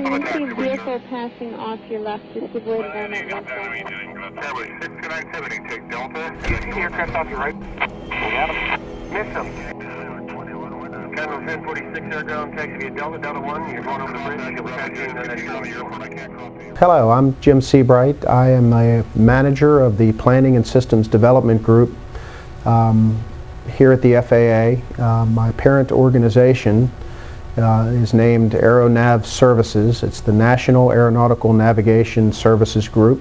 you see a vehicle passing off your left, just avoid it on that left side. Tower 6970, take Delta. You see the aircraft off your right? We got him. Miss him. Candle 1046 airground, taxi via Delta, Delta 1. You're going over the bridge. You'll be passing the next airport. Hello, I'm Jim Seabright. I am a manager of the Planning and Systems Development Group here at the FAA. My parent organization is named AeroNav Services. It's the National Aeronautical Navigation Services Group.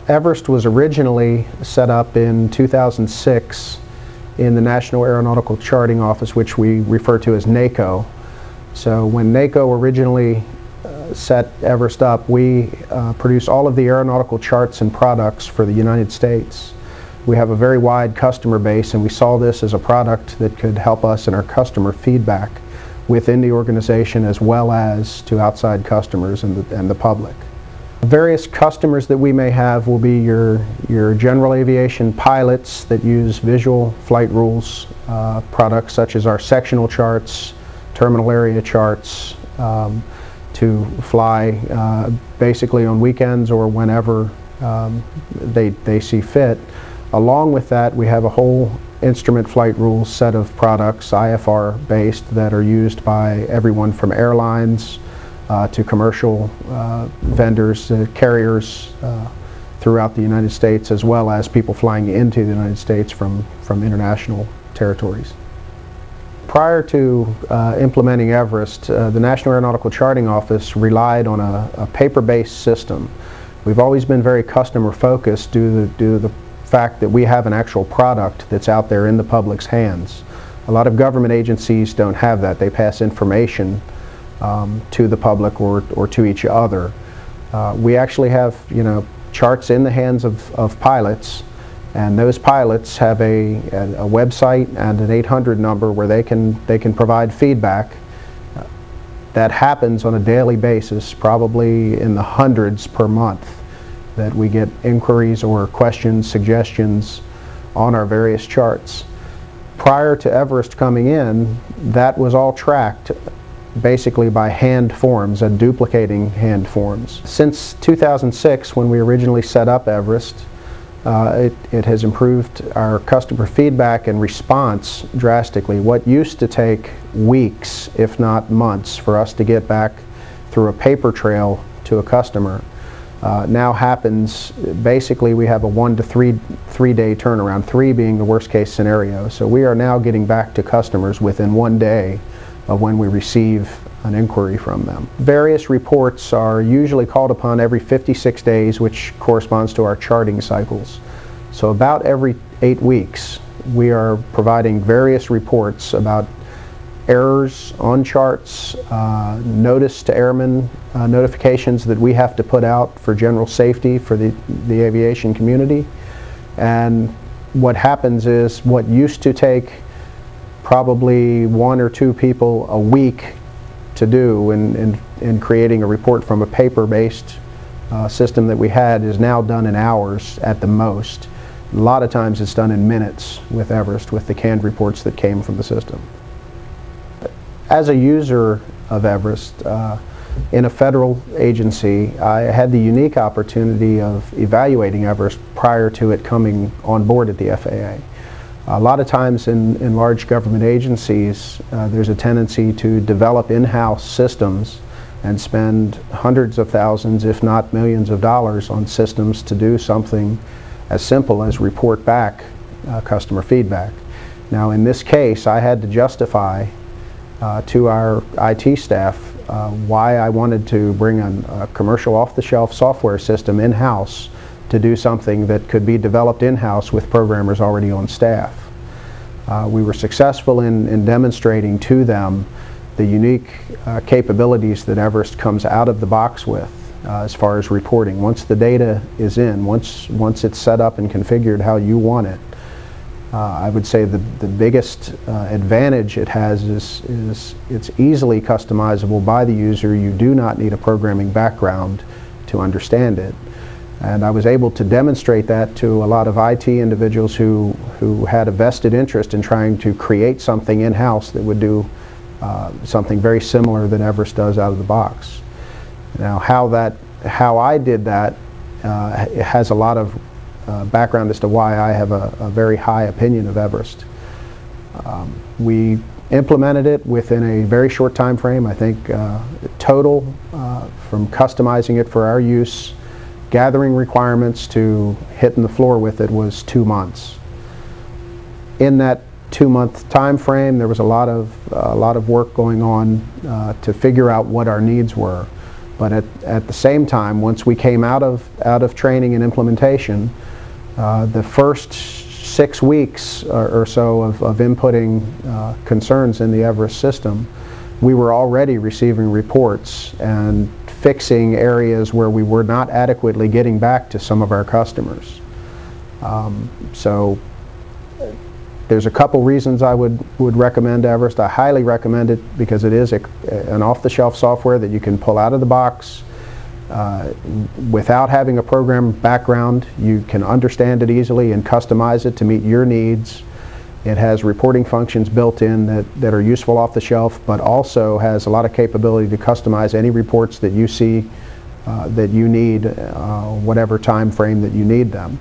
Everest was originally set up in 2006 in the National Aeronautical Charting Office, which we refer to as NACO. So when NACO originally set Everest up, we produce all of the aeronautical charts and products for the United States. We have a very wide customer base, and we saw this as a product that could help us in our customer feedback within the organization as well as to outside customers and the public. Various customers that we may have will be your general aviation pilots that use visual flight rules products such as our sectional charts, terminal area charts, to fly basically on weekends or whenever they see fit. Along with that, we have a whole instrument flight rules set of products, IFR based, that are used by everyone from airlines to commercial vendors, carriers throughout the United States, as well as people flying into the United States from international territories. Prior to implementing Everest, the National Aeronautical Charting Office relied on a paper-based system. We've always been very customer focused due to the fact that we have an actual product that's out there in the public's hands. A lot of government agencies don't have that. They pass information to the public or to each other. We actually have, charts in the hands of pilots, and those pilots have a website and an 800 number where they can provide feedback. That happens on a daily basis, probably in the hundreds per month, that we get inquiries or questions, suggestions on our various charts. Prior to Everest coming in, that was all tracked basically by hand forms and duplicating hand forms. Since 2006, when we originally set up Everest, it has improved our customer feedback and response drastically. What used to take weeks, if not months, for us to get back through a paper trail to a customer now happens. Basically, we have a 1 to 3 day turnaround, 3 being the worst case scenario. So we are now getting back to customers within 1 day of when we receive an inquiry from them. Various reports are usually called upon every 56 days, which corresponds to our charting cycles. So about every 8 weeks, we are providing various reports about errors on charts, notice to airmen, notifications that we have to put out for general safety for the aviation community. And what happens is, what used to take probably 1 or 2 people a week to do in creating a report from a paper-based system that we had is now done in hours at the most. A lot of times it's done in minutes with Everest, with the canned reports that came from the system. As a user of Everest, in a federal agency, I had the unique opportunity of evaluating Everest prior to it coming on board at the FAA. A lot of times in large government agencies, there's a tendency to develop in-house systems and spend hundreds of thousands, if not millions of dollars on systems to do something as simple as report back customer feedback. Now in this case, I had to justify to our IT staff why I wanted to bring a commercial off-the-shelf software system in-house to do something that could be developed in-house with programmers already on staff. We were successful in demonstrating to them the unique capabilities that Everest comes out of the box with as far as reporting. Once the data is in, once it's set up and configured how you want it, I would say the biggest advantage it has is it's easily customizable by the user. You do not need a programming background to understand it. And I was able to demonstrate that to a lot of IT individuals who had a vested interest in trying to create something in-house that would do something very similar that Everest does out of the box. Now, how I did that it has a lot of background as to why I have a very high opinion of Everest. We implemented it within a very short time frame. I think total, from customizing it for our use, gathering requirements to hitting the floor with it, was 2 months. In that 2-month time frame, there was a lot of work going on to figure out what our needs were. But at the same time, once we came out of training and implementation, the first 6 weeks or so of inputting concerns in the Everest system, we were already receiving reports and fixing areas where we were not adequately getting back to some of our customers. So there's a couple reasons I would recommend Everest. I highly recommend it because it is an off-the-shelf software that you can pull out of the box. Without having a program background, you can understand it easily and customize it to meet your needs. It has reporting functions built in that are useful off the shelf, but also has a lot of capability to customize any reports that you see that you need, whatever time frame that you need them.